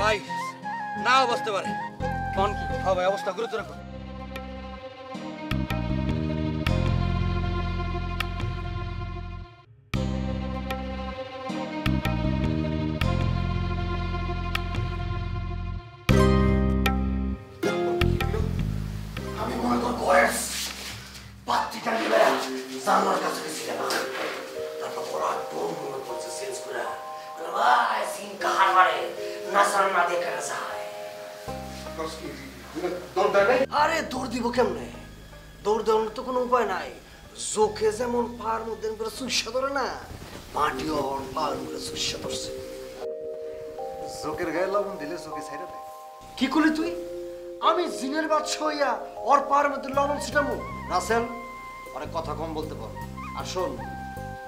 ভাই নাও বসতে পারে কোন কি হ্যাঁ ভাই অবস্থা গুরুতর আমি মনে কর কয়েস বাতিটা নিবে জানার কাছে গেছিলাম তারপর ওরা ডোম মনে করছে সেন্স করে ভাই সিন কাহার মারে নাসার না দেখা যায় আরে দৌড় দিব কেমনে দৌড় দেওয়ার তো কোনো উপায় নাই চোখে যেমন পার মধ্যে করে সুস্যা ধরে না মাটিও পার মধ্যে সুস্যা ধরছে চোখের গায়ে লবণ দিলে চোখে ছাইড়া দেয় কি করলি তুই আমি জিনের বাচ্চা হইয়া ওর পার মধ্যে লবণ ছিটামু রাসেল অনেক কথা কম বলতে পারো আর শোন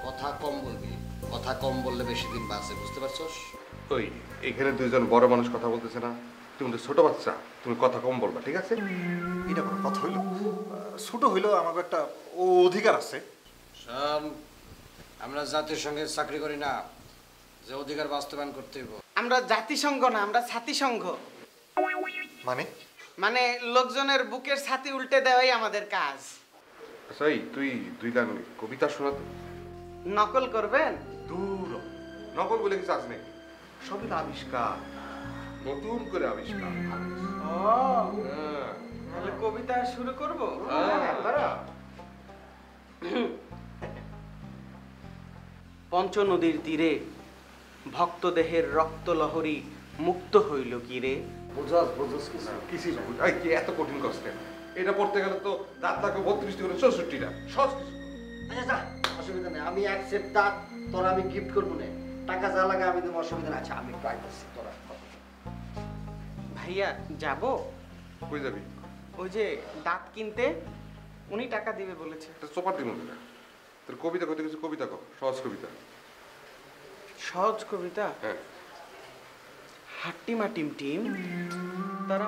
কথা কম বলবি কথা কম বললে বেশি দিন বাঁচে বুঝতে পারছস ওই এখানে দুইজন বড় মানুষ কথা বলতেছে না তুমি তো ছোট বাচ্চা তুমি কথা কম বলবা ঠিক আছে এটা কোনো কথা হইল ছোট হইলেও আমাকে একটা অধিকার আছে শোন আমরা জাতির সঙ্গে চাকরি করি না যে অধিকার বাস্তবায়ন করতে হইব আমরা জাতিসংঘ না আমরা ছাতিসংঘ মানে মানে লোকজনের বুকের ছাতি উল্টে দেওয়াই আমাদের কাজ আচ্ছা এই তুই দুই লাইন কবিতা শোনাতে নকল করবেন দূর নকল বলে কিছু আছে নাকি সবই তো আবিষ্কার নতুন করে আবিষ্কার ও তাহলে কবিতা শুরু করব পঞ্চনদীর তীরে ভক্ত দেহের রক্ত লহরী মুক্ত হইল কি রে বুঝাস বুঝাস কিছু কিছুই না এই কি এত কঠিন কষ্ট এটা পড়তে গেলে তো দাঁত থাকে 32টি করে 64টা সহজ কিছু আচ্ছা যা অসুবিধা নেই আমি অ্যাকসেপ্ট দাঁত তোরা আমি গিফট করবো না টাকা যা লাগে আমি তোমার অসুবিধা নেই আচ্ছা আমি ট্রাই করছি তোরা ভাইয়া যাব কই যাবি ওই যে দাঁত কিনতে উনি টাকা দিবে বলেছে একটা চোপার দিন না তোর কবিতা কইতে কিছু কবিতা কর সহজ কবিতা সহজ কবিতা হ্যাঁ হাট্টিমা টিম টিম তারা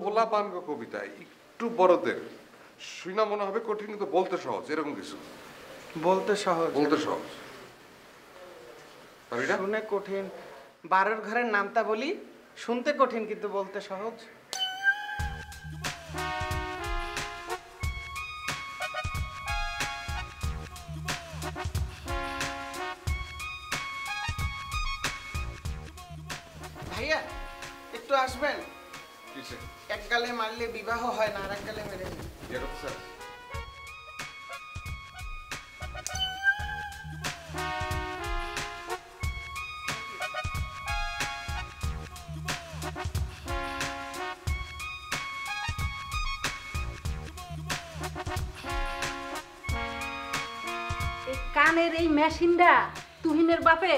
ওলা পান কবিতা একটু বড়দের শুনা মনে হবে কঠিন কিন্তু বলতে সহজ এরকম কিছু বলতে সহজ বলতে সহজ পারবি না শুনে কঠিন বারোর ঘরের নামটা বলি শুনতে কঠিন কিন্তু বলতে সহজ ভাইয়া একটু আসবেন কিসে এক গালে মারলে বিবাহ হয় না আর এক গালে মেরে নিন। এটা তো স্যার কানের এই মেশিনটা তুহিনের বাপে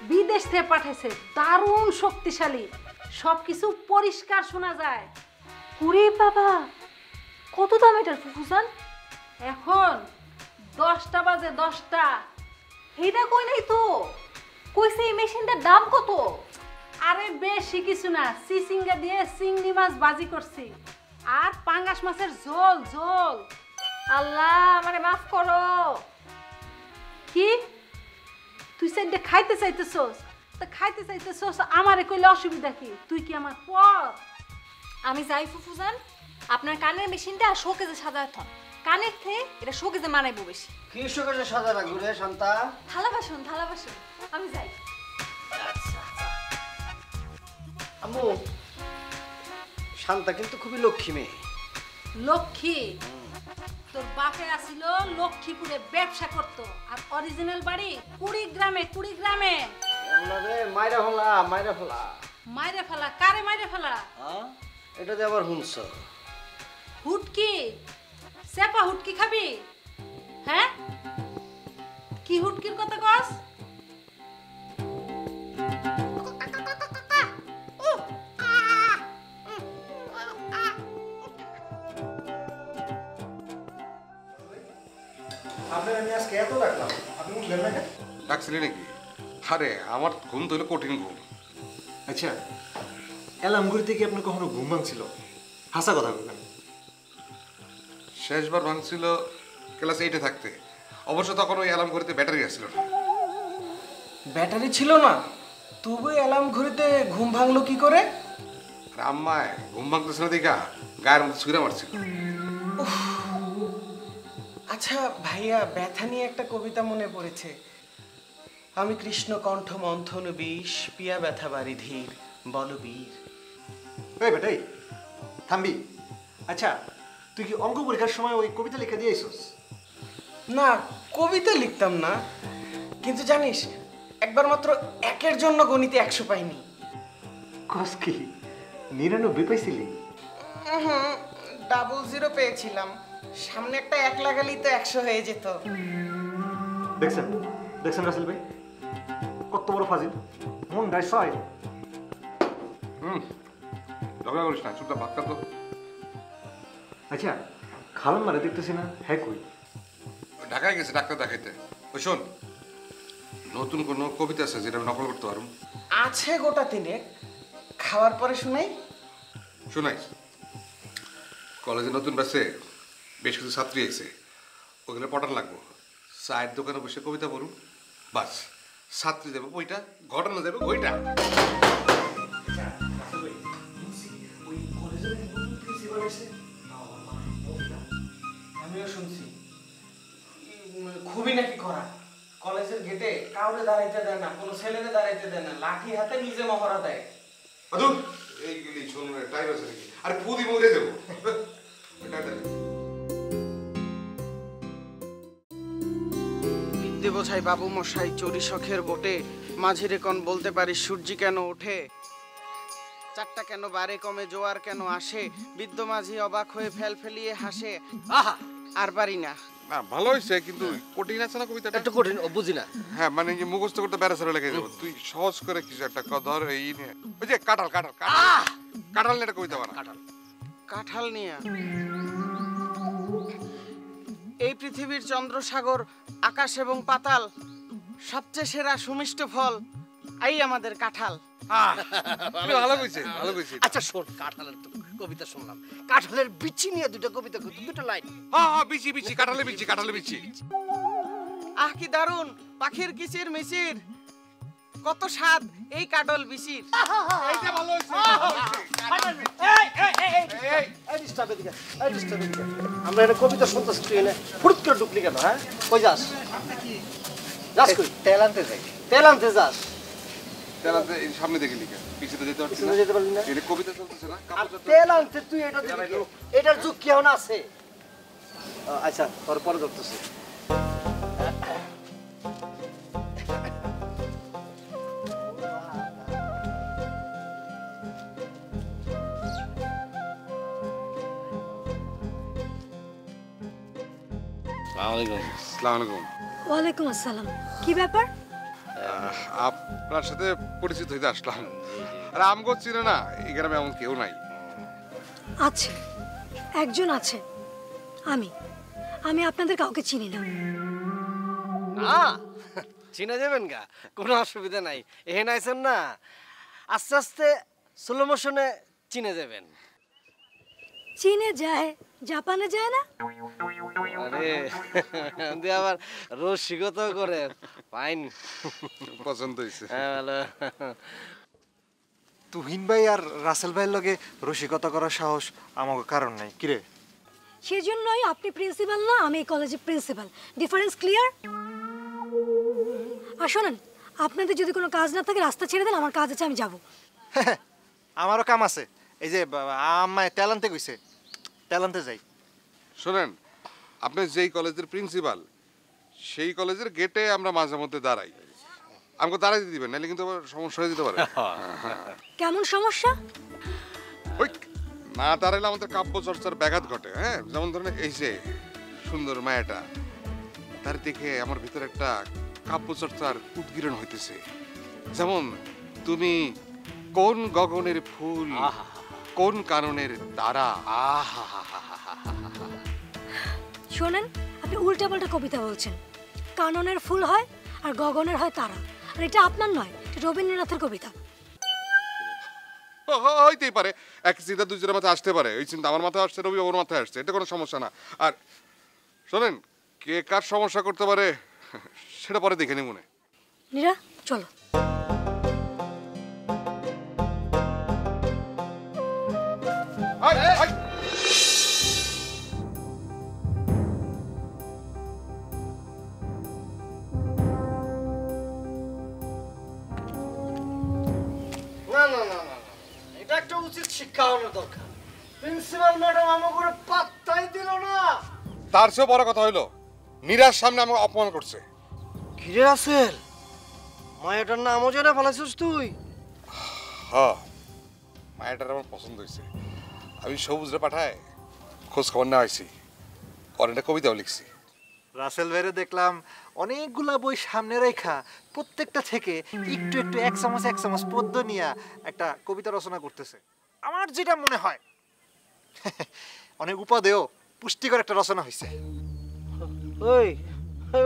বিদেশ থেকে পাঠাইছে দারুণ শক্তিশালী সবকিছু পরিষ্কার শোনা যায় ওরে বাবা কত দাম এটার ফুফুজান এখন 10টা বাজে 10টা এইটা কই নাই তো কইছে এই মেশিনটার দাম কত আরে বেশি কিছু না চিচিঙ্গা দিয়ে চিংড়ি মাছ বাজি করছি আর পাঙ্গাস মাছের ঝোল ঝোল আল্লাহ আমারে মাফ করো কি তুই সেটা খাইতে চাইতেছস তা খাইতে চাইতেছস আমারে কইলে অসুবিধা কি তুই কি আমার পর আমি যাই ফুফুজান আপনার কানের মেশিনটা শোকেজে সাজায় থন কানের থেকে এটা শোকেজে মানাইবো বেশি কি সুখে সাজা রাখবো রে শান্তা থালা বাসন আমি যাই আম্মু শান্তা কিন্তু খুবই লক্ষ্মী মেয়ে লক্ষ্মী তোর বাপে আসিল লক্ষ্মীপুরে ব্যবসা করত, আর অরিজিনাল বাড়ি কুড়িগ্রামে। মাইরা ফেলা মাইরা ফেলা। মাইরে ফেলা? কারে মাইরে ফেলা? এটাতে আবার হুনছ? হুটকি সেপা হুটকি খাবি? হ্যাঁ, কি হুটকির কথা কস? আপনার আমি আজকে এত ডাকলাম, আপনি উঠলেন না কেন? ডাকছিলি নাকি? আরে আমার ঘুম তো হলো কঠিন ঘুম। আচ্ছা, অ্যালার্ম থেকে আপনার কখনো ঘুম ভাঙছিল? হাসা কথা বলবেন। শেষবার ভাঙছিল ক্লাস 8-এ থাকতে। অবশ্য তখন ওই অ্যালার্ম ঘড়িতে ব্যাটারি আসছিল না। ব্যাটারি ছিল না, তবু অ্যালার্ম ঘড়িতে ঘুম ভাঙলো কি করে? আর আম্মায় ঘুম ভাঙতেছিল দেখা গায়ের মধ্যে ছুঁড়ে মারছিল। আচ্ছা ভাইয়া, ব্যথা নিয়ে একটা কবিতা মনে পড়েছে। আমি কৃষ্ণ কণ্ঠ মন্থন বিষ, পিয়া ব্যথা বাড়ি ধীর বলবীর। এই বেটাই থামবি। আচ্ছা, তুই কি অঙ্ক পরীক্ষার সময় ওই কবিতা লিখে দিয়ে আইসস? না, কবিতা লিখতাম না, কিন্তু জানিস একবার মাত্র একের জন্য গণিতে 100 পাইনি। কস কি 99 পাইছিলি? 00 পেয়েছিলাম। সামনে একটা 1 লাগালেই তো 100 হয়ে যেত। দেখছেন দেখছেন রাসেল ভাই কত বড় ফাজিল, মন গায় ছয়। ঝগড়া করিস না, চুপটা ভাত খাতো। আচ্ছা, খালাম মারে দেখতেছি না, হ্যাঁ কই? ঢাকায় গেছে ডাক্তার দেখাইতে। ওই শোন, নতুন কোনো কবিতা আছে যেটা আমি নকল করতে পারবো? আছে গোটা 3, খাওয়ার পরে শুনাই। শোনাইস, কলেজে নতুন ব্যাচে বেশ কিছু ছাত্রী আছে, ওগুলো পটান লাগবো। চায়ের দোকানে বসে কবিতা পড়ুন, বাস ছাত্রী দেবে বইটা, ঘটনা দেবে ওইটা। আমিও শুনছি খুবই নাকি করা। কলেজের গেটে কাউরে দাঁড়াইতে দেয় না, কোনো ছেলেরে দাঁড়াইতে দেয় না, লাঠি হাতে নিজে মহড়া দেয়। আদুর এইগুলি শোন, টাইম আছে নাকি? আরে ফুদি মরে দেবো। বিদ্যে বোঝাই বাবু মশাই চড়ি শখের বোটে, মাঝিরে কোন বলতে পারিস সূর্যি কেন ওঠে, চারটা কেন বারে কমে জোয়ার কেন আসে, বিদ্য মাঝি অবাক হয়ে ফেলিয়ে হাসে। আহা, আর পারি না। না ভালো হয়েছে, কিন্তু কঠিন আছে না কবিতাটা? একটু কঠিন, ও বুঝি না। হ্যাঁ, মানে যে মুখস্থ করতে বেড়াচারা লেগে যাবো। তুই সহজ করে কিছু একটা ধর, এই নিয়ে ওই যে কাঁঠাল কাঁঠাল কাঁঠাল নিয়ে একটা কবিতা বানা। কাঁঠাল নিয়ে এই পৃথিবীর চন্দ্রসাগর আকাশ এবং পাতাল, সবচেয়ে সেরা সুমিষ্ট ফল এই আমাদের কাঁঠাল। ভালো কইছে, ভালো কইছে। আচ্ছা শোন, কাঁঠালের তো কবিতা শুনলাম, কাঁঠালের বিচি নিয়ে দুটো কবিতা, দুটো লাইন। হ্যাঁ, বিচি বিচি, কাঁঠালে বিচি, কাঁঠালে বিচি। আহ কি দারুন, পাখির কিচির মিচির, কত স্বাদ এই কাঁঠাল বিচির। এইটা ভালো হইছে। আমরা এটা কবিতা শুনতেছি, তুই এনে ফুট করে ঢুকলি কেন? হ্যাঁ, কই যাস? যাস কই? তেল আনতে যাই। তেল আনতে যাস? তেলাতে এই সামনে দেখে লিখে, পিছনে যেতে পারছিস না? পিছনে যেতে পারলি না? এটা কবিতা চলতেছে না? আর তেল আনতে তুই এটা দিবি কে? এটার যুগ কি এখন আছে? আচ্ছা, তোর পরে ধরতেছি। আসসালামু আলাইকুম। ওয়ালাইকুম আসসালাম। কি ব্যাপার? আপনার সাথে পরিচিত হইতে আসলাম। আর আমগো চিনে না, এই গ্রামে এমন কেউ নাই। আছে, একজন আছে। আমি আমি আপনাদের কাউকে চিনি না। না, চিনে যাবেন গা, কোনো অসুবিধা নাই। এখানে আইছেন না, আস্তে আস্তে স্লো মোশনে চিনে যাবেন। চীনে যায়, জাপানে যায় না? আরে তুই আবার রসিকতাও করে, ফাইন, পছন্দ হয়েছে। হ্যাঁ ভালো। তুহিন ভাই আর রাসেল ভাইয়ের লগে রসিকতা করার সাহস আমাকে কারণ নাই। কিরে, সেজন্যই আপনি প্রিন্সিপাল না, আমি এই কলেজের প্রিন্সিপাল। Difference clear? আর শোনেন, আপনাদের যদি কোনো কাজ না থাকে রাস্তা ছেড়ে দেন, আমার কাজ আছে, আমি যাব। আমারও কাম আছে। এই যে আম্মায় তেল আনতে কইছে, তেল আনতে যাই। শোনেন, আপনি যেই কলেজের প্রিন্সিপাল সেই কলেজের গেটে আমরা মাঝে মধ্যে দাঁড়াই। আমাকে দাঁড়াইতে দিবেন, নাহলে কিন্তু আবার সমস্যা হয়ে যেতে পারে। কেমন সমস্যা? ওই না দাঁড়াইলে আমাদের কাব্য চর্চার ব্যাঘাত ঘটে। হ্যাঁ, যেমন ধরেন এই যে সুন্দর মায়াটা, তার দেখে আমার ভিতরে একটা কাব্য চর্চার উদ্গীরণ হইতেছে। যেমন তুমি কোন গগনের ফুল, কোন কাননের তারা। শোনেন, আপনি উল্টাপাল্টা কবিতা বলছেন। কাননের ফুল হয় আর গগনের হয় তারা, আর এটা আপনার নয়, এটা রবীন্দ্রনাথের কবিতা। হইতেই পারে, এক চিন্তা দুজনের মাথায় আসতে পারে। ওই চিন্তা আমার মাথায় আসছে, রবি ওর মাথায় আসছে, এটা কোনো সমস্যা না। আর শোনেন, কে কার সমস্যা করতে পারে সেটা পরে দেখে নি মনে। নীরা, চলো। এটা একটা উচিত শিক্ষা হওয়ার দরকার। প্রিন্সিপাল ম্যাডাম আমাকে পাত্তাই দিল না। তার চেয়ে বড় কথা হইলো নীরার সামনে আমাকে অপমান করছে। ঘিরে আসেল, মায়াটার নামও জানা ফেলাছিস তুই? হ্যাঁ, মায়াটার আমার পছন্দ হয়েছে। আমি সবুজরে পাঠায় খোঁজ খবর নেওয়া হয়েছি, অনেকটা কবিতাও লিখছি। রাসেল ভাইরে দেখলাম অনেকগুলা বই সামনে রেখা প্রত্যেকটা থেকে একটু একটু এক চামচ পদ্য নিয়ে একটা কবিতা রচনা করতেছে। আমার যেটা মনে হয় অনেক উপাদেয় পুষ্টিকর একটা রচনা হয়েছে। ওই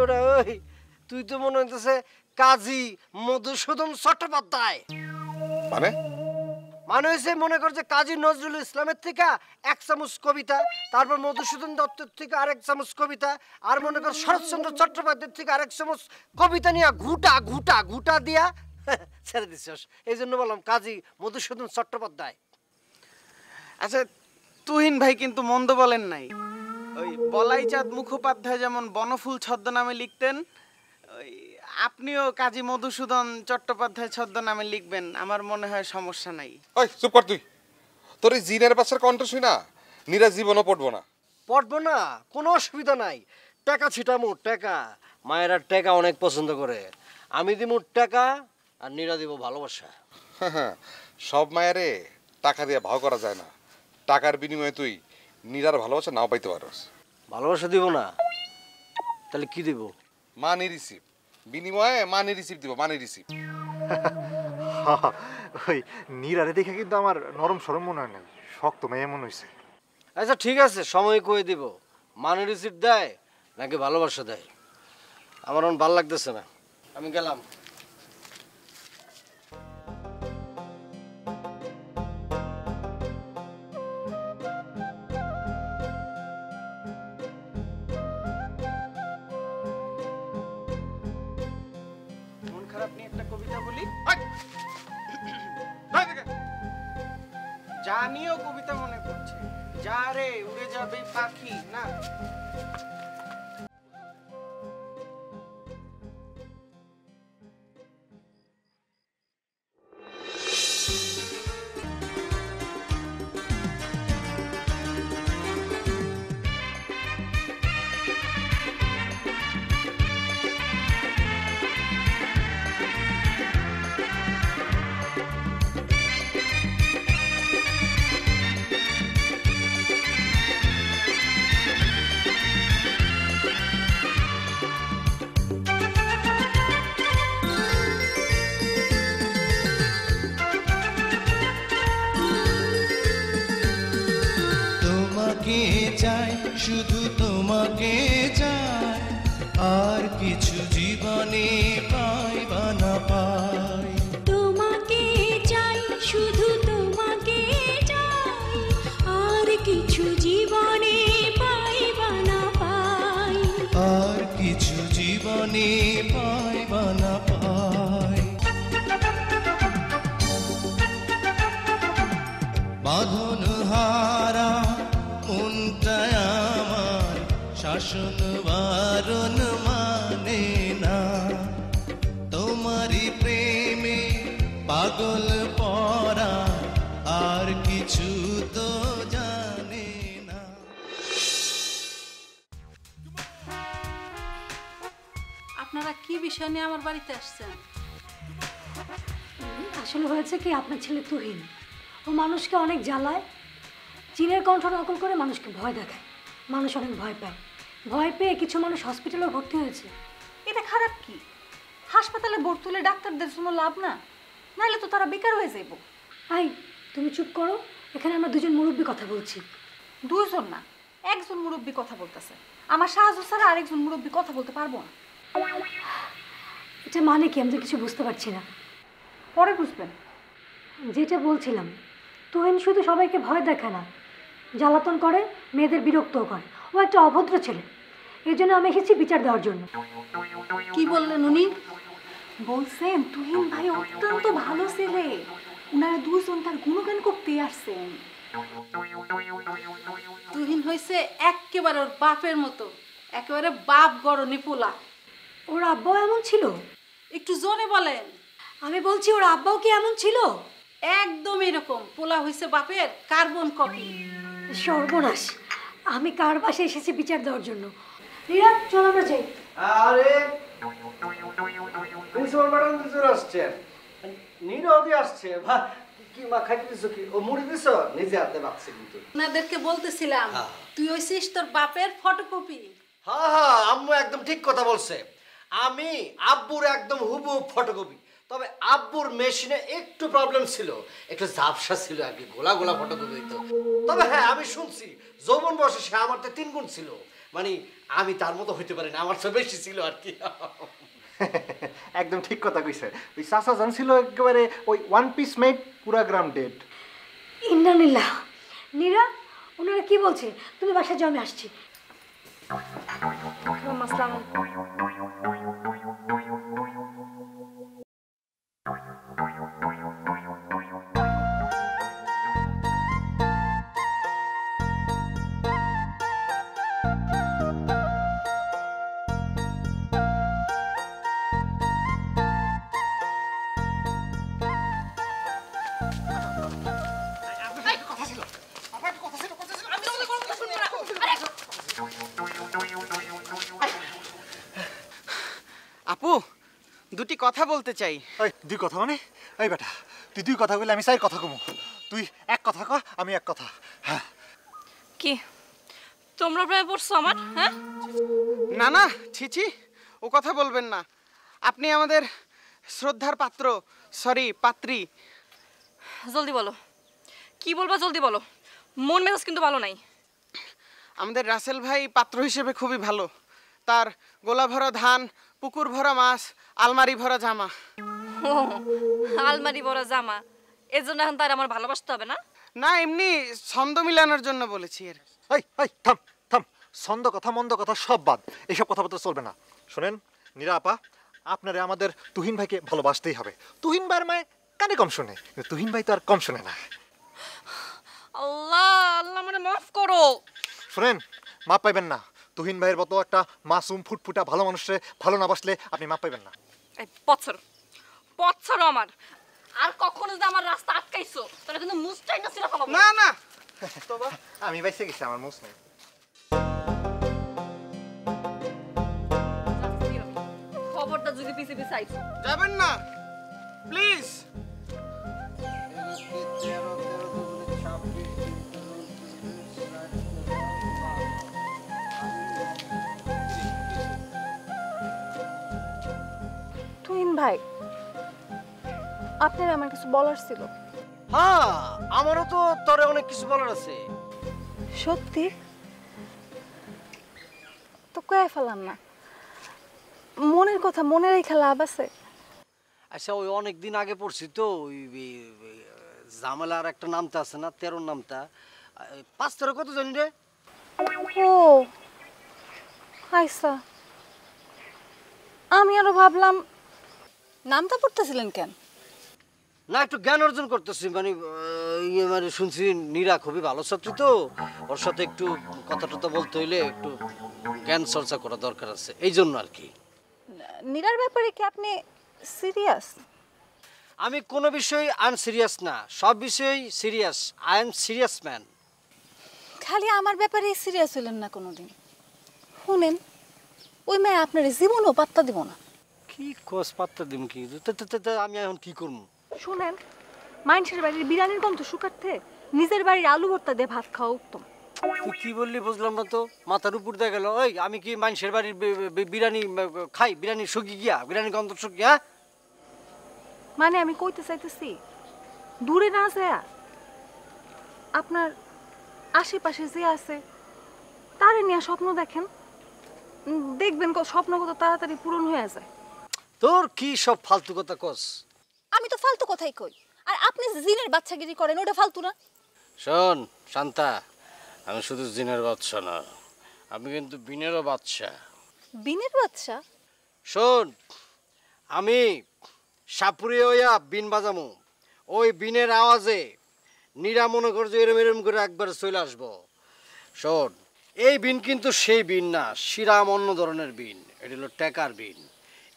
ওটা ওই তুই তো মনে হইতেছে কাজী মধুসূদন চট্টোপাধ্যায়। মানে হয়েছে, মনে কর যে কাজী নজরুল ইসলামের থেকে এক চামচ কবিতা, তারপর মধুসূদন দত্তের থেকে আরেক চামচ কবিতা, আর মনে কর শরৎচন্দ্র চট্টোপাধ্যায়ের থেকে আরেক চামচ কবিতা নিয়ে ঘুটা দিয়া ছেড়ে দিচ্ছিস। এই জন্য বললাম কাজী মধুসূদন চট্টোপাধ্যায়। আচ্ছা, তুহিন ভাই কিন্তু মন্দ বলেন নাই। ওই বলাইচাঁদ মুখোপাধ্যায় যেমন বনফুল ছদ্মনামে লিখতেন, ওই আপনিও কাজী মধুসূদন চট্টোপাধ্যায় ছদ্মনামে লিখবেন, আমার মনে হয় সমস্যা নাই। ওই চুপ কর তুই। তোর এই জিনের বাচ্চার কণ্ঠ শুই না, নীরা জীবনও পড়বো না। পড়বো না, কোনো অসুবিধা নাই। টাকা ছিটামো, টাকা। মায়েরা টাকা অনেক পছন্দ করে। আমি দিব টাকা আর নীরা দিব ভালোবাসা। হ্যাঁ, সব মায়েরে টাকা দিয়ে ভাও করা যায় না। টাকার বিনিময়ে তুই নীরার ভালোবাসা নাও পাইতে পারস। ভালোবাসা দিব না, তাহলে কি দিব? মানি রিসিভ। বিনিময়ে মানি রিসিভ দিব, মানি রিসিভ। ওই নীরারে দেখে কিন্তু আমার নরম সরম মনে হয় না, শক্ত মেয়ে মনে হয়েছে। আচ্ছা ঠিক আছে, সময় কয়ে দিব। মানি রিসিভ দেয় নাকি ভালোবাসা দেয়। আমার এখন ভালো লাগতেছে না, আমি গেলাম। মন খারাপ নিয়ে একটা কবিতা বলি। যা নিয়েও কবিতা মনে করছে, যা রে উড়ে যাবে পাখি না। চাই, শুধু তোমাকে চাই, আর কিছু জীবনে পাই বা না পাই। তোমাকে চাই, শুধু তোমাকে চাই, আর কিছু জীবনে পাই বা না পাই। আর কিছু জীবনে পাই বা না পাই। বাঁধন হারা মনটায় আমার শাসন বারণ মানে না। তোমারই প্রেমে পাগল পরা, আর কিছু তো জানে না। আপনারা কি বিষয় নিয়ে আমার বাড়িতে আসছেন? আসলে হয়েছে কি, আপনার ছেলে তুহিন ও মানুষকে অনেক জ্বালায়, চীনের কণ্ঠ নকল করে মানুষকে ভয় দেখায়, মানুষ অনেক ভয় পায়, ভয় পেয়ে কিছু মানুষ হসপিটালে ভর্তি হয়েছে। এটা খারাপ কি? হাসপাতালে ভর্তি হলে ডাক্তারদের কোনো লাভ না, নাহলে তো তারা বেকার হয়ে যাইব। আই তুমি চুপ করো, এখানে আমরা দুজন মুরব্বী কথা বলছি। দুইজন না, একজন মুরব্বী কথা বলতেছে। আমার সাহায্য ছাড়া আরেকজন মুরব্বী কথা বলতে পারবো না। এটা মানে কি আমি তো কিছু বুঝতে পারছি না। পরে বুঝবেন। যেটা বলছিলাম, তুহিন শুধু সবাইকে ভয় দেখায় না, জ্বালাতন করে, মেয়েদের বিরক্তও করে। ও একটা অভদ্র ছেলে, এই জন্য আমি এসেছি বিচার দেওয়ার জন্য। কি বললেন উনি? বলছেন তুহিন ভাই অত্যন্ত ভালো ছেলে, উনারা দুজন তার গুণগান করতে আসছেন। তুহিন হয়েছে একেবারে ওর বাপের মতো, একেবারে বাপ গড় নিপুলা। ওর আব্বাও এমন ছিল? একটু জোরে বলেন। আমি বলছি ওর আব্বাও কি এমন ছিল? একদম এরকম, পোলা হয়েছে বাপের কার্বন কপি। সর্বনাশ, আমি কার বাসায় এসেছি বিচার দেওয়ার জন্য? রিয়া চল আমরা যাই। আরে প্রিন্সিপাল ম্যাডাম দুজন আসছেন, নীরবই আসছে। কি মা খাইতে দিছো? কি ও মুড়ি দিছো? নিজে হাতে ভাবছি কিন্তু। আপনাদেরকে বলতেছিলাম তুই হইছিস তোর বাপের ফটোকপি। হ্যাঁ হ্যাঁ, আম্মু একদম ঠিক কথা বলছে। আমি আব্বুর একদম হুবহু ফটোকপি, তবে আব্বুর মেশিনে একটু প্রবলেম ছিল, একটু ঝাপসা ছিল আর কি, গোলা গোলা ফটোকপি হইতো। তবে হ্যাঁ, আমি শুনছি যৌবন বয়সে সে আমার তো 3 গুণ ছিল, মানে আমি তার মতো হইতে পারি না, আমার চেয়ে বেশি ছিল আর কি। একদম ঠিক কথা কইছে। ওই চাচা জান ছিল একেবারে ওই ওয়ান পিস মেড, পুরা গ্রাম ডেড। ইন্নালিল্লাহ। নীরা, ওনারা কি বলছে? তুমি বাসায় যাও, আমি আসছি। আপু, দুটি কথা বলতে চাই। এই দুই কথা মানে? এই বেটা, তুই দুই কথা কইলে আমি চাই কথা কমু। তুই এক কথা ক, আমি এক কথা। হ্যাঁ কি তোমরা প্রায় পড়ছো আমার? হ্যাঁ না না, ছিছি, ও কথা বলবেন না। আপনি আমাদের শ্রদ্ধার পাত্র, সরি পাত্রী। জলদি বলো, কি বলবা জলদি বলো, মন মেজাজ কিন্তু ভালো নাই। আমাদের রাসেল ভাই পাত্র হিসেবে খুবই ভালো। তার গোলা ভরা ধান, পুকুর ভরা মাছ, আলমারি ভরা জামা। ও, আলমারি ভরা জামা, এর জন্য এখন তার আমার ভালোবাসতে হবে না? না, এমনি ছন্দ মিলানোর জন্য বলেছি। এর এই এই থাম থাম, ছন্দ কথা মন্দ কথা সব বাদ, এইসব কথাবার্তা চলবে না। শোনেন নীরা আপা, আপনারে আমাদের তুহিন ভাইকে ভালোবাসতেই হবে। তুহিন ভাইয়ের মায় কানে কম শোনে, কিন্তু তুহিন ভাই তো আর কম শোনে না। আল্লাহ আল্লাহ, মানে মাফ করো। শোনেন, মাপ পাইবেন না। তুহিন ভাইয়ের মতো একটা মাসুম ফুটফুটা ভালো মানুষে ভালো না বাসলে আপনি মাপ পাইবেন না। এই পছর পছর আমার, আর কখনো যদি আমার রাস্তা আটকাইছো তাহলে কিন্তু মুস্টাই না ছিল ফেলাবো। না না, আমি বাইসে গেছি, আমার মুস নেই। খবরটা যদি পিছে পিছে আইছো। যাবেন না প্লিজ। তুহিন ভাই, আপনার আমার কিছু বলার ছিল। হ্যাঁ, আমারও তো তোরে অনেক কিছু বলার আছে। সত্যি তো কয়ে ফেলাম না, মনের কথা মনে রেখে লাভ আছে? আচ্ছা, ওই অনেক দিন আগে পড়ছি তো, ওই জামালার একটা নামটা আছে না, 13 নামটা, 5-13 কত জানি রে? ও আচ্ছা, আমি আরো ভাবলাম নামটা পড়তেছিলেন কেন? না, একটু জ্ঞান অর্জন করতেছি, মানে শুনছি নীরা খুবই ভালো ছাত্রী তো, ওর সাথে একটু কথা টথা বলতে হইলে একটু জ্ঞান চর্চা করা দরকার আছে, এই জন্য আর কি। নীরার ব্যাপারে কি আপনি সিরিয়াস? আমি কোনো বিষয় আনসিরিয়াস না, সব বিষয়ই serious. I am serious man. খালি আমার ব্যাপারে সিরিয়াস হলেন না কোনোদিন। শুনেন, ওই মেয়ে আপনার জীবনও পাত্তা দিব না। কি কস পাত্তা দিম কি? আমি এখন কি করবো? শুনেন, মানুষের বাড়ির বিরিয়ানির গন্ধ শুকাতে নিজের বাড়ির আলু ভর্তা দিয়ে ভাত খাওয়া উত্তম। তুই কি বললি বুঝলাম না তো, মাথার উপর দিয়ে গেল। ওই আমি কি মানুষের বাড়ির বিরিয়ানি খাই? বিরিয়ানি শুকি গিয়া, বিরিয়ানি গন্ধ শুকি? হ্যাঁ, মানে আমি কইতে চাইতেছি, দূরে না যায় আপনার আশেপাশে যে আছে তারে নিয়ে স্বপ্ন দেখেন, দেখবেন স্বপ্ন কত তাড়াতাড়ি পূরণ হয়ে যায়। তোর কি সব ফালতু কথা কস? আমি তো ফালতু কথাই কই, আর আপনি জিনের বাচ্চাগিরি করেন, ওটা ফালতু না? শোন শান্তা, আমি শুধু জিনের বাচ্চা না, আমি কিন্তু বিনেরও বাচ্চা। বিনের বাচ্চা? শোন, আমি সাপুরে হইয়া বিন বাজামু, ওই বিনের আওয়াজে নীরা মনে করছে এরম এরম করে একবার চলে আসবো। শোন, এই বিন কিন্তু সেই বিন না, শিরাম অন্য ধরনের বিন, এটা হলো টেকার বিন।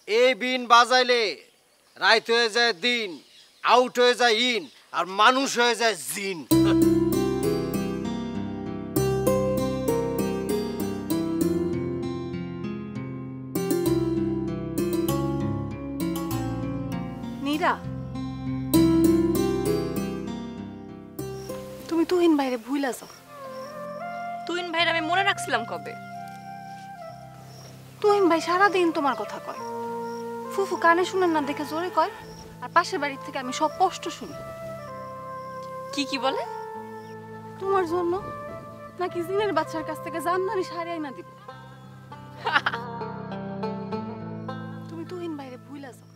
এই বিন বাজাইলে রাইত হয়ে যায় দিন, আউট হয়ে যায় ইন, আর মানুষ হয়ে যায় জিন। নীরা, তুমি তুহিন ভাইরে ভুইলা যাও। তুহিন ভাইয়ের আমি মনে রাখছিলাম কবে? তুহিন ভাই সারাদিন তোমার কথা কয়, ফুফু কানে শুনেন না দেখে জোরে কয়, আর পাশের বাড়ির থেকে আমি সব কষ্ট শুনি। কি কি বলে? তোমার জন্য নাকি জিনের বাচ্চার কাছ থেকে জান্নারি সারিয়ে না দিব। তুমি তুহিন ভাইরে ভুইলা যাও।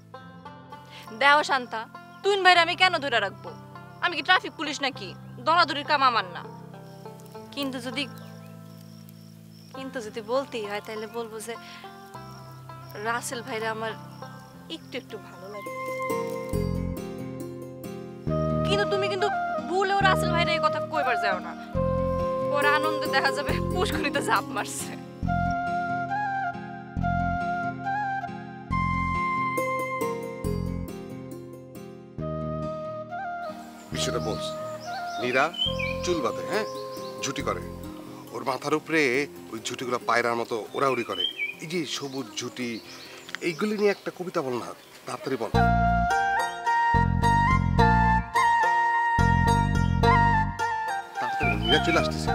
দেও শান্তা, তুহিন ভাইয়ের আমি কেন ধরে রাখবো? আমি কি ট্রাফিক পুলিশ নাকি? দৌড়াদৌড়ির কাম আমার না। কিন্তু যদি বলতেই হয় তাহলে বলবো যে রাসেল ভাইরা আমার একটু একটু ভালো লাগে। কিন্তু তুমি কিন্তু ভুলেও রাসেল ভাইরা এই কথা কইবার যাও না, ওর আনন্দে দেখা যাবে পুষ্করিতে ঝাঁপ মারছে। বিষয়টা বোঝ। নীরা চুল বাঁধে, হ্যাঁ, ঝুটি করে, ওর মাথার উপরে ওই ঝুটিগুলো পায়রার মতো ওড়াউড়ি করে। এই যে সবুজ ঝুটি, এইগুলি নিয়ে একটা কবিতা বল না, তাড়াতাড়ি বল। তাড়াতাড়ি, নীরা চলে আসতেছে।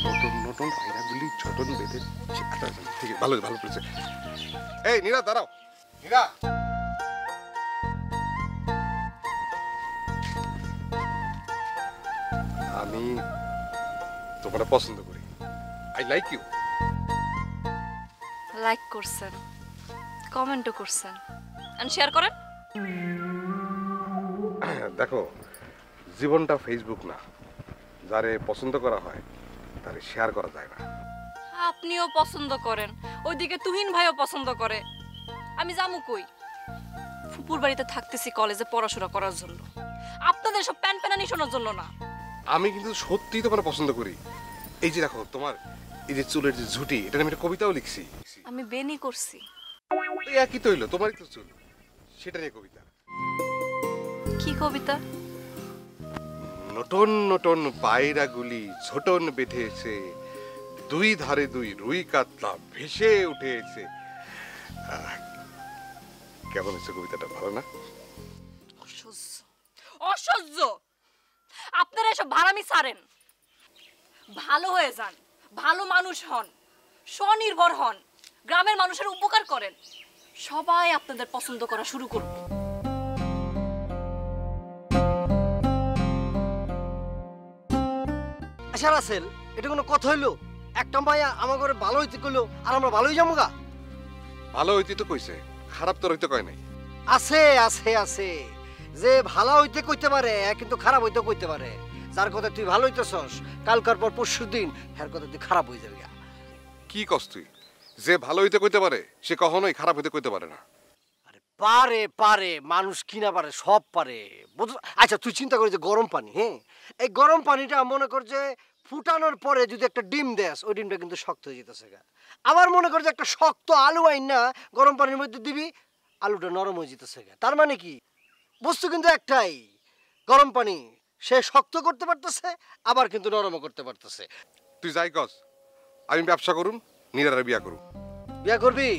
নতুন নতুন পায়রাগুলি ছোটন বেঁধে। আচ্ছা ঠিক আছে, ভালো ভালো করেছে। এই নীরা দাঁড়াও, নীরা। আমি তোমার পছন্দ করি, আই লাইক ইউ। লাইক করছেন, কমেন্টও করছেন, আর শেয়ার করেন। দেখো, জীবনটা ফেসবুক না, যারে পছন্দ করা হয় তারে শেয়ার করা যায় না। আপনিও পছন্দ করেন, ওইদিকে তুহিন ভাইও পছন্দ করে, আমি যামু কই? ফুপুর বাড়িতে থাকতেছি কলেজে পড়াশোনা করার জন্য, আপনাদের সব প্যান প্যানানি শোনার জন্য না। আমি কিন্তু সত্যিই তোমার পছন্দ করি। এই যে দেখো, তোমার এই যে চুলের যে ঝুটি, এটা আমি একটা কবিতাও লিখছি। আমি বেনি করছি। এই একই তো হইলো, তোমারই তো চুল, সেটা নিয়ে কবিতা। কি কবিতা? নটন নটন পায়রাগুলি ছোটন বেঁধেছে, দুই ধারে দুই রুই কাতলা ভেসে উঠেছে। কেমন হচ্ছে কবিতাটা? ভালো না? অসহ্য, অসহ্য। আপনারা এসব ভাড়ামি ছাড়েন, ভালো হয়ে যান, ভালো মানুষ হন, স্বনির্ভর হন, গ্রামের মানুষের উপকার করেন, সবাই আপনাদের পছন্দ করা শুরু করবে। আচ্ছা রাসেল, এটা কোনো কথা হইলো? একটা মায়া আমার ঘরে ভালো হইতে কইলো আর আমরা ভালোই যাবো গা? ভালো হইতে তো কইছে, খারাপ তো হইতে কয় নাই। আছে আছে আছে, যে ভালো হইতে কইতে পারে কিন্তু খারাপ হইতে কইতে পারে। যার কথা তুই ভালো হইতেছস, কালকার পর পরশু দিন হ্যার কথা তুই খারাপ হয়ে যাবি। কি কস তুই? যে ভালো হইতে কইতে পারে সে কখনোই খারাপ হইতে কইতে পারে না। পারে পারে, মানুষ কিনা পারে, সব পারে। আচ্ছা তুই চিন্তা করি যে গরম পানি, হ্যাঁ, এই গরম পানিটা মনে কর যে ফুটানোর পরে যদি একটা ডিম দেস, ওই ডিমটা কিন্তু শক্ত হয়ে যেতেছে। আবার মনে কর যে একটা শক্ত আলু আইন না গরম পানির মধ্যে দিবি, আলুটা নরম হয়ে যেতেছে। তার মানে কি, বস্তু কিন্তু একটাই, গরম পানি সে শক্ত করতে পারতেছে, আবার কিন্তু নরমও করতে পারতেছে। তুই যাই কস, আমি ব্যবসা করুম, নীরারে বিয়া করুম। বিয়া করবি?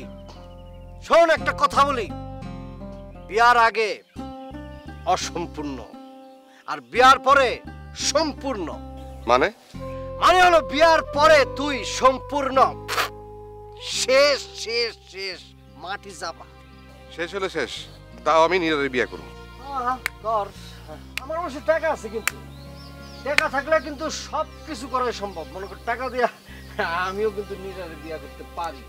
শোন একটা কথা বলি, বিয়ার আগে অসম্পূর্ণ আর বিয়ার পরে সম্পূর্ণ। মানে? মানে হলো বিয়ার পরে তুই সম্পূর্ণ শেষ শেষ শেষ মাটি চাপা। শেষ হলে শেষ, তাও আমি নীরারে বিয়া করুম। কর, আমার অবশ্য টাকা আছে, কিন্তু টাকা থাকলে কিন্তু সব কিছু করা সম্ভব। মনে কর টাকা দিয়া আমিও কিন্তু নিজের বিয়া করতে পারি।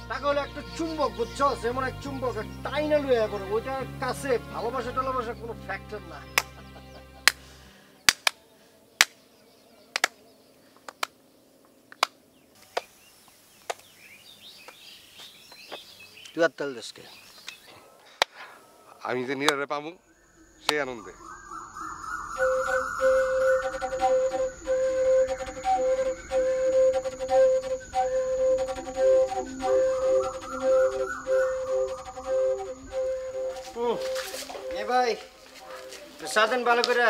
টাকা হলো একটা চুম্বক, বুঝছো? যেমন এক চুম্বক টাইনা লইয়া করে, ওইটার কাছে ভালোবাসা টালোবাসা কোনো ফ্যাক্টর না। তুই আর তেল দেশকে আমি যে নীরারে পাবো সেই আনন্দে। এ ভাই সাধন ভালো করে,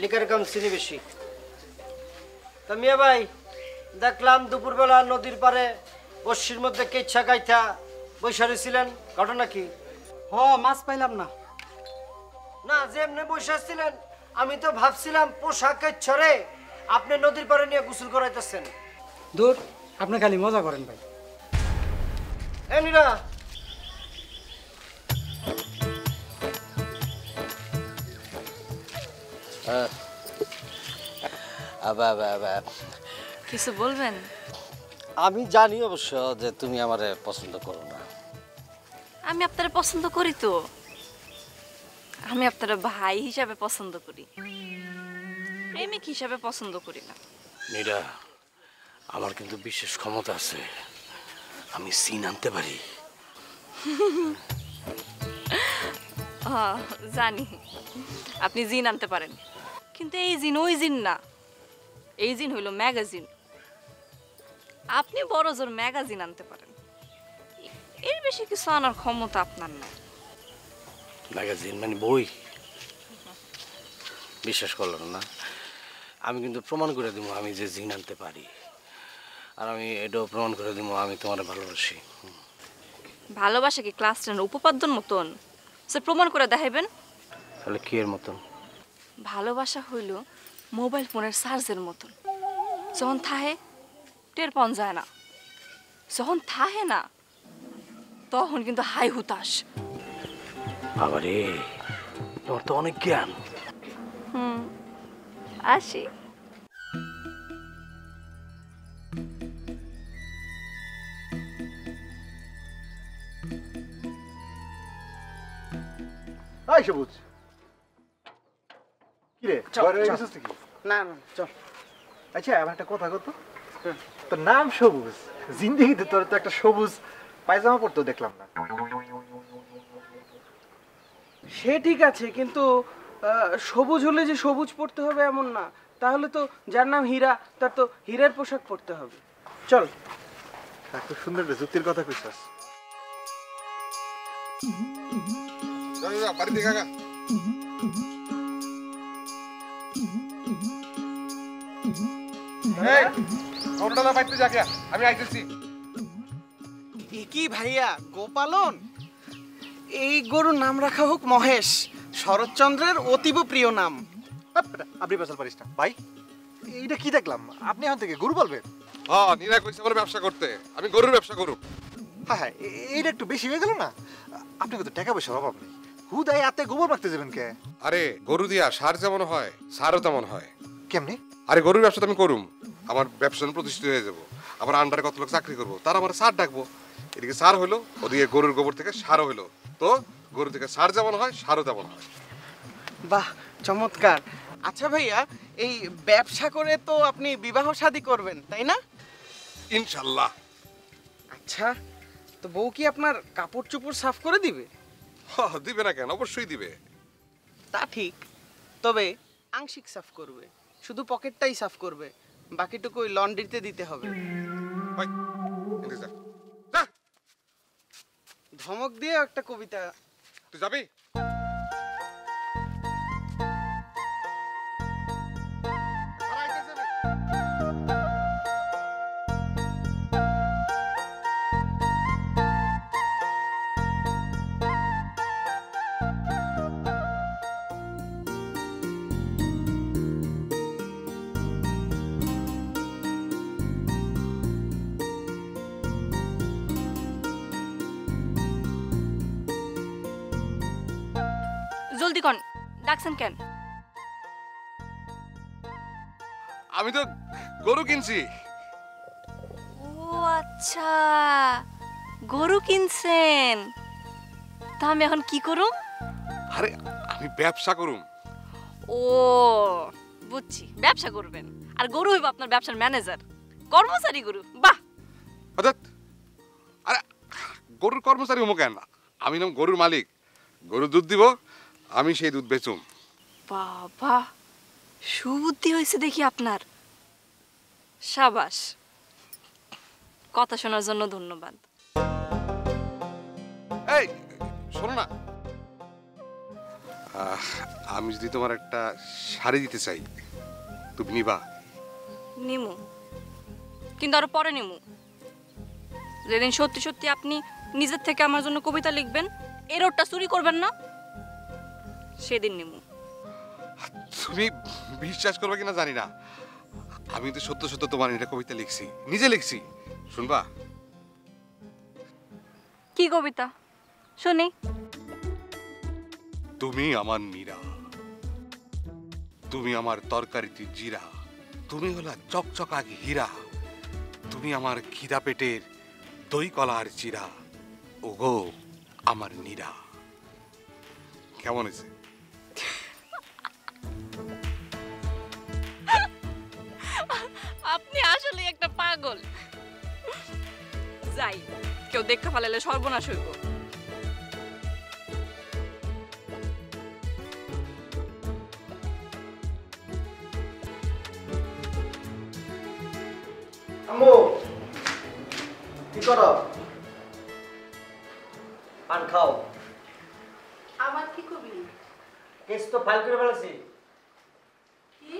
লিকার কম চিনি বেশি। তা মিয়া ভাই, দেখলাম দুপুরবেলা নদীর পারে বস্যির মধ্যে কেচ্ছা গাইথা বৈশা রয়েছিলেন, ঘটনা কি? মাছ পাইলাম না। না, যে এমনি বৈশা ছিলেন, আমি তো ভাবছিলাম পোশাকের ছড়ে আপনি নদীর পারে নিয়ে গোসল করাইতেছেন। দূর, আপনি খালি মজা করেন ভাই। এমনিরা কিছু বলবেন? আমি জানি অবশ্য যে তুমি আমারে পছন্দ করো না। আমি আপনারা পছন্দ করি তো। আমি আপনারা ভাই হিসাবে পছন্দ করি, প্রেমিক হিসাবে পছন্দ করি না। নীরা, আমার কিন্তু বিশেষ ক্ষমতা আছে, আমি সিন আনতে পারি। জানি আপনি জিন আনতে পারেন, কিন্তু এই জিন ওই জিন না। এই জিন হইল ম্যাগাজিন। আপনি বড় জোর ম্যাগাজিন আনতে পারেন, এর বেশি কিছু আনার ক্ষমতা আপনার না। ম্যাগাজিন মানে বই? বিশ্বাস করলাম না। আমি কিন্তু প্রমাণ করে দিব আমি যে জিন আনতে পারি, আর আমি এটাও প্রমাণ করে দিব আমি তোমার ভালোবাসি। ভালোবাসা কি ক্লাস 10 উপপাদ্যর মতন সে প্রমাণ করে দেখাইবেন? তাহলে কি এর মতন? ভালোবাসা হইল মোবাইল ফোনের চার্জের মতন, যখন থাহে টের পাওয়া যায় না, যখন থাহে না তখন কিন্তু হাই হুতাশ। বাবারে, তোমার তো অনেক জ্ঞান। আসি। এই সবুজ, কি রে ঘরে হয়ে গেছিস নাকি? না না, চল। আচ্ছা, আমার একটা কথা কত, তোর নাম সবুজ, জিন্দেগিতে তোর তো একটা সবুজ পায়জামা পরতেও দেখলাম না। সে ঠিক আছে, কিন্তু সবুজ হলে যে সবুজ পড়তে হবে এমন না। তাহলে তো যার নাম হীরা, তার তো হীরের পোশাক পরতে হবে। চল। খুব সুন্দর যুক্তির কথা কইছস। বাড়িতে কাকা আমি আইতেছি। কি ভাইয়া, গোপালন? এই গরুর নাম রাখা হোক মহেশ, শরৎচন্দ্রের অতীব প্রিয় নাম। আপনি বেচাল পারিস না ভাই, এইটা কি দেখলাম? আপনি এখন থেকে গরু বলবেন? হ্যাঁ, নীরা কইছে আমার ব্যবসা করতে, আমি গরুর ব্যবসা করব। হ্যাঁ হ্যাঁ, এইটা একটু বেশি হয়ে গেল না? আপনি কত টাকা পয়সার অভাব নেই, হুদাই এতে গোবর মাখতে যাবেন কে? আরে গরু দিয়া সার যেমন হয়, সারও তেমন হয়। কেমনি? আরে গরুর ব্যবসা তো আমি করুম, আমার ব্যবসা প্রতিষ্ঠিত হয়ে যাব, আমার আন্ডারে কত লোক চাকরি করবো, তার আমার সার ডাকবো। এদিকে সার হইলো, ওদিকে গরুর গোবর থেকে সারও হইলো। তো গরু থেকে সার যেমন হয়, সারও তেমন হয়। বাহ, চমৎকার। আচ্ছা ভাইয়া, এই ব্যবসা করে তো আপনি বিবাহ শাদী করবেন, তাই না? ইনশাল্লাহ। আচ্ছা, তো বউ কি আপনার কাপড় চোপড় সাফ করে দিবে? দিবে না কেন, অবশ্যই দিবে। তা ঠিক, তবে আংশিক সাফ করবে, শুধু পকেটটাই সাফ করবে, বাকিটুকু ওই লন্ড্রিতে দিতে হবে। ধমক দিয়ে একটা কবিতা। তুই যাবি? জলদি কন, ডাকছেন কেন? আমি তো গরু কিনছি। ও আচ্ছা, গরু কিনছেন। তা আমি এখন কি করুম? আরে আমি ব্যবসা করুম। ও বুঝছি, ব্যবসা করবেন। আর গরু হইব আপনার ব্যবসার ম্যানেজার, কর্মচারী গরু। বাহ! অর্থাৎ আরে গরুর কর্মচারী হবো কেন? আমি নাম গরুর মালিক। গরু দুধ দিব, আমি সেই দুধ বেচুম। বাবা, সুবুদ্ধি হয়েছে দেখি আপনার। সাবাস, কথা শোনার জন্য ধন্যবাদ। এই শোনো না, আমি যদি তোমার একটা শাড়ি দিতে চাই, তুমি নিবা? নিমু, কিন্তু আরো পরে নিমু। যেদিন সত্যি সত্যি আপনি নিজের থেকে আমার জন্য কবিতা লিখবেন, এর ওটা চুরি করবেন না, সেদিন নিমু। তুমি বিশ্বাস করবে কিনা জানি না, আমি তো সত্য সত্য তোমার এটা কবিতা লিখছি, নিজে লিখছি। শুনবা? কি কবিতা শুনি? তুমি আমার মীরা, তুমি আমার তরকারিতে জিরা, তুমি হলা চকচকা হীরা, তুমি আমার খিদা পেটের দই কলার চিরা, ওগো আমার নীরা। কেমন হয়েছে? আপনি আসলে একটা পাগল। যাই, কেউ দেখা ফেলালে সর্বনাশ হইব। আম্মু কি করো? পান খাও। আবার কি করবি? কেস তো ফাইল করে ফেলেছি। কি?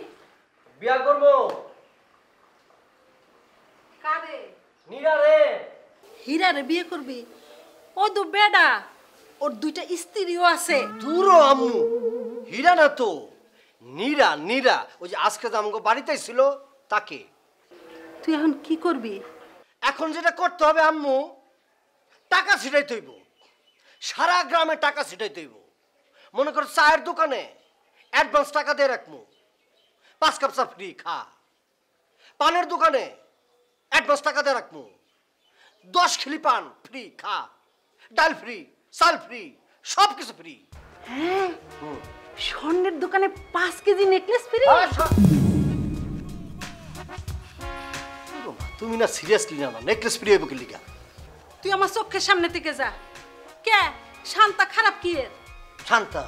বিয়া করবো। কারে? নীরা রে। হীরা রে বিয়ে করবি? ও তো বেডা, ওর দুইটা স্ত্রীও আছে। দূরও আম্মু, হীরা না তো, নীরা। নীরা ওই যে আজকে যে আমাকে বাড়িতে ছিল তাকে। তুই এখন কি করবি? এখন যেটা করতে হবে আম্মু, টাকা ছিটাইতে হইব। সারা গ্রামে টাকা ছিটাইতে হইব। মনে কর চায়ের দোকানে অ্যাডভান্স টাকা দিয়ে রাখবো, 5 কাপ চা ফ্রি খা। পানের দোকানে অ্যাডভান্স টাকা দিয়ে রাখবো, 10 খিলি পান ফ্রি খা। ডাল ফ্রি, চাল ফ্রি, সব কিছু ফ্রি। হ্যাঁ, স্বর্ণের দোকানে 5 কেজি নেকলেস ফ্রি। তুমি না সিরিয়াসলি না, নেকলেস ফ্রি হইব কি লিগা? তুই আমার চোখের সামনে থেকে যা। কে শান্তা খারাপ কি এর? শান্তা?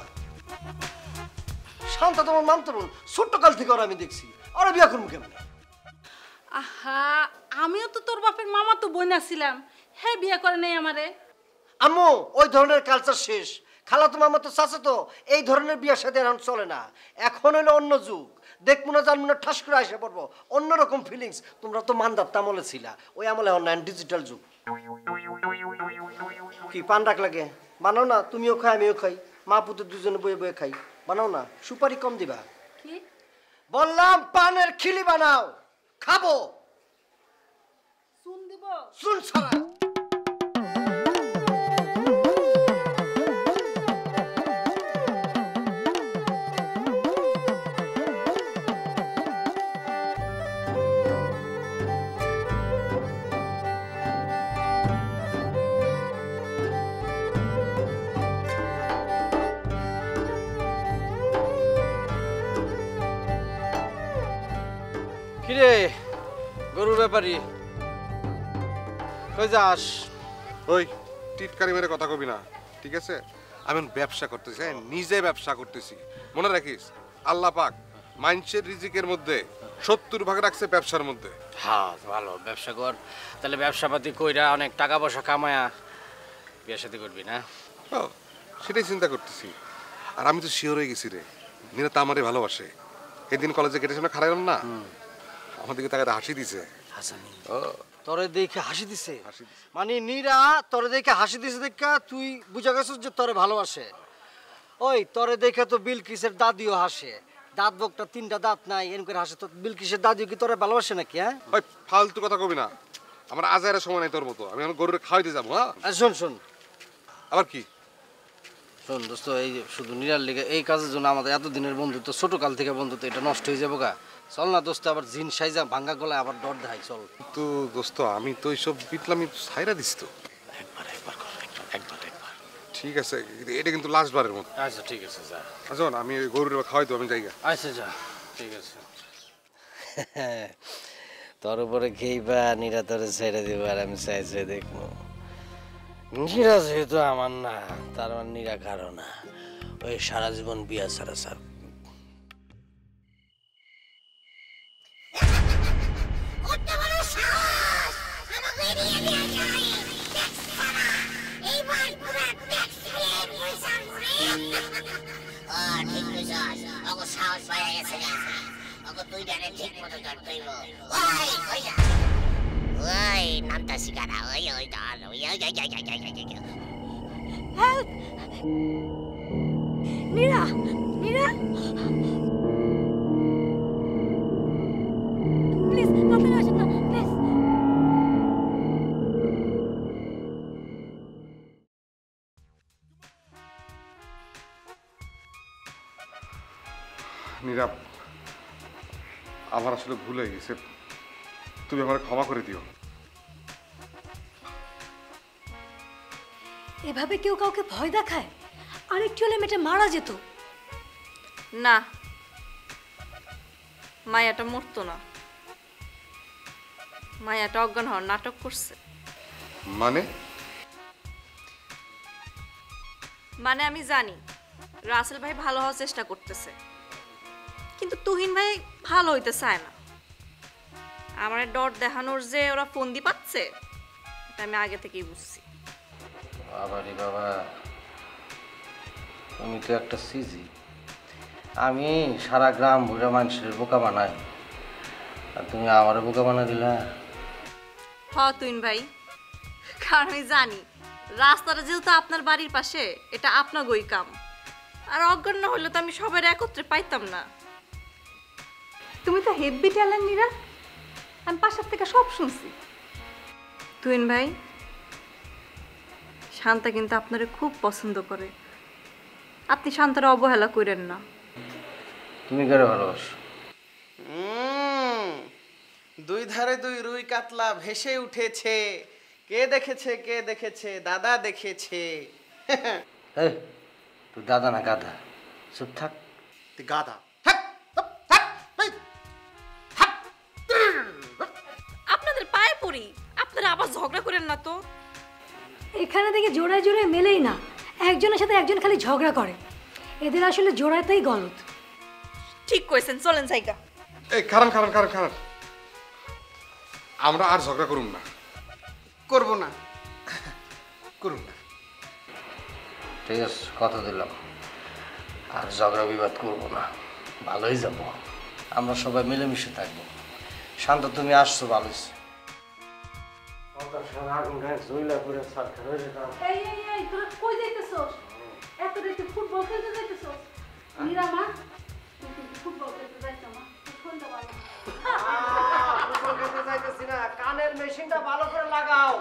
শান্তা তোমার মানতে বোন, ছোট্ট কাল থেকে ওরা আমি দেখছি। ওরা বিয়া করবো কেমন? আহা, আমিও তো তোর বাপের মামা তো বোন ছিলাম, হ্যাঁ বিয়ে করে নেই আমারে। আম্মু ওই ধরনের কালচার শেষ। খালাতো মামা তো চাচা তো এই ধরনের বিয়ের সাথে এখন চলে না। এখন হলো অন্য যুগ, দেখবো না জানবো না ঠাস করে আসে পড়বো, অন্যরকম ফিলিংস। তোমরা তো মান্দার আমলে ছিলা, ওই আমলে অনলাইন ডিজিটাল যুগ। কি পান রাখ লাগে? বানাও না, তুমিও খাই আমিও খাই, মা পুত্র দুজনে বয়ে বয়ে খাই। বানাও না, সুপারি কম দিবা। কি বললাম? পানের খিলি বানাও, খাবো। শুন দিব? শুন ছাড়া কিরে গরুর ব্যাপারী, কই যাস? ওই টিটকারি মেরে কথা কবি না, ঠিক আছে? আমি ব্যবসা করতেছি, হ্যাঁ, নিজে ব্যবসা করতেছি। মনে রাখিস, আল্লাহ পাক মানুষের রিজিকের মধ্যে 70 ভাগ রাখছে ব্যবসার মধ্যে। হ্যাঁ ভালো, ব্যবসা কর। তাহলে ব্যবসাপাতি কইরা অনেক টাকা পয়সা কামায়া বিয়ে শাদী করবি না? ও, সেটাই চিন্তা করতেছি। আর আমি তো শিওর হয়ে গেছি রে, নীরা তো আমারই ভালোবাসে। এদিন কলেজে গেটের সামনে খারাইলাম না, আমার দিকে তাকে হাসি দিছে। তোরে দেখে হাসি দিছে? মানে নীরা তোরে দেখে হাসি দিছে দেখা তুই বুঝা গেছিস যে তোরে ভালোবাসে? ওই তোরে দেখে তো বিলকিসের দাদিও হাসে। দাঁত বকটা 3টা দাঁত নাই, এন করে হাসে। তো বিলকিসের দাদিও কি তোরে ভালোবাসে নাকি? হ্যাঁ, ওই ফালতু কথা কবি না, আমার আজারের সময় নাই তোর মতো। আমি এখন গরুরে খাওয়াইতে যাবো। হ্যাঁ শোন শোন, আবার কি? শোন দোস্ত, এই শুধু নিরার লেগে এই কাজের জন্য আমাদের এতদিনের বন্ধুত্ব, ছোটকাল থেকে বন্ধুত্ব, এটা নষ্ট হয়ে যাবো গা। চল না দোস্ত, আবার জিন সাইজা ভাঙ্গা গলায় আবার ডর দেখাই, চল। তো দোস্ত আমি তো এইসব বিটলামি সাইরা দিস তো। একবার ঠিক আছে, এটা কিন্তু লাস্ট বারের মতো। আচ্ছা ঠিক আছে, যা। আচ্ছা আমি ওই গরুর খাওয়াই তো, আমি যাই। আচ্ছা যা, ঠিক আছে। তোর উপরে খেইবা, নীরা তোরে ছেড়ে দিব, আর আমি চাইছে দেখবো। নীরা যেহেতু আমার না, তার মানে নীরা কারো না। ওই সারা জীবন বিয়া ছাড়া স্যার। নীরা, নীরা, প্লিজ আপনারা আসেন না, প্লিজ। নীরব, আমার আসলে ভুল হয়ে গেছে, তুমি আমার ক্ষমা করে দিও। এভাবে কেউ কাউকে ভয় দেখায়? আর একটু হলে মেয়েটা মারা যেত। না, মায়াটা মরতো না, মায়াটা অজ্ঞান হওয়ার নাটক করছে। মানে আমি জানি রাসেল ভাই ভালো হওয়ার চেষ্টা করতেছে, কিন্তু তুহিন ভাই ভালো হইতে চায় না। আমার ডর দেখানোর যে ওরা ফন্দি পাচ্ছে, এটা আমি আগে থেকেই বুঝছি। বাবারে বাবা, তুমি তো একটা সিজি। আমি সারা গ্রাম বুড়া মানুষের বোকা বানাই, আর তুমি আমারও বোকা বানা দিলা। হ তুহিন ভাই, কারণ আমি জানি রাস্তাটা যেহেতু আপনার বাড়ির পাশে, এটা আপনার গই কাম। আর অজ্ঞান না হলে তো আমি সবাই একত্রে পাইতাম না। তুমি তো হেভি ট্যালেন্ট নীরা, আমি পাশের থেকে সব শুনছি। তুহিন ভাই, শান্তা কিন্তু আপনারে খুব পছন্দ করে, আপনি শান্তার অবহেলা করেন না। তুমি কারে ভালোবাসো? দুই ধারে দুই রুই কাতলা ভেসে উঠেছে, কে দেখেছে কে দেখেছে, দাদা দেখেছে। এই তুই দাদা না গাধা, চুপ থাক। তুই গাধা। আপনাদের পায়ে পড়ি, আপনারা আবার ঝগড়া করেন না তো। এখানে থেকে জোড়ায় জোড়ায় মেলেই না, একজনের সাথে একজন খালি ঝগড়া করে। এদের আসলে জোড়াতেই গলত। ঠিক কইছেন, চলেন জায়গা। এই খারাপ খারাপ খারাপ খারাপ, আমরা আর ঝগড়া করুম না। করব না, করুম না। ঠিক আছে, কথা দিলাম, আর ঝগড়া বিবাদ করবো না, ভালোই যাব। আমরা সবাই মিলেমিশে থাকবো। শান্ত, তুমি আসছো ভালো। এই এই এই তোরা কই যাইতেছস? এত রাতে ফুটবল খেলতে যাইতেছস? নীরা মা, তুই ফুটবল খেলতে যাইছ না? শুনতে ভালো। ফুটবল খেলতে যাইতেছি না, কানের মেশিনটা ভালো করে লাগাও।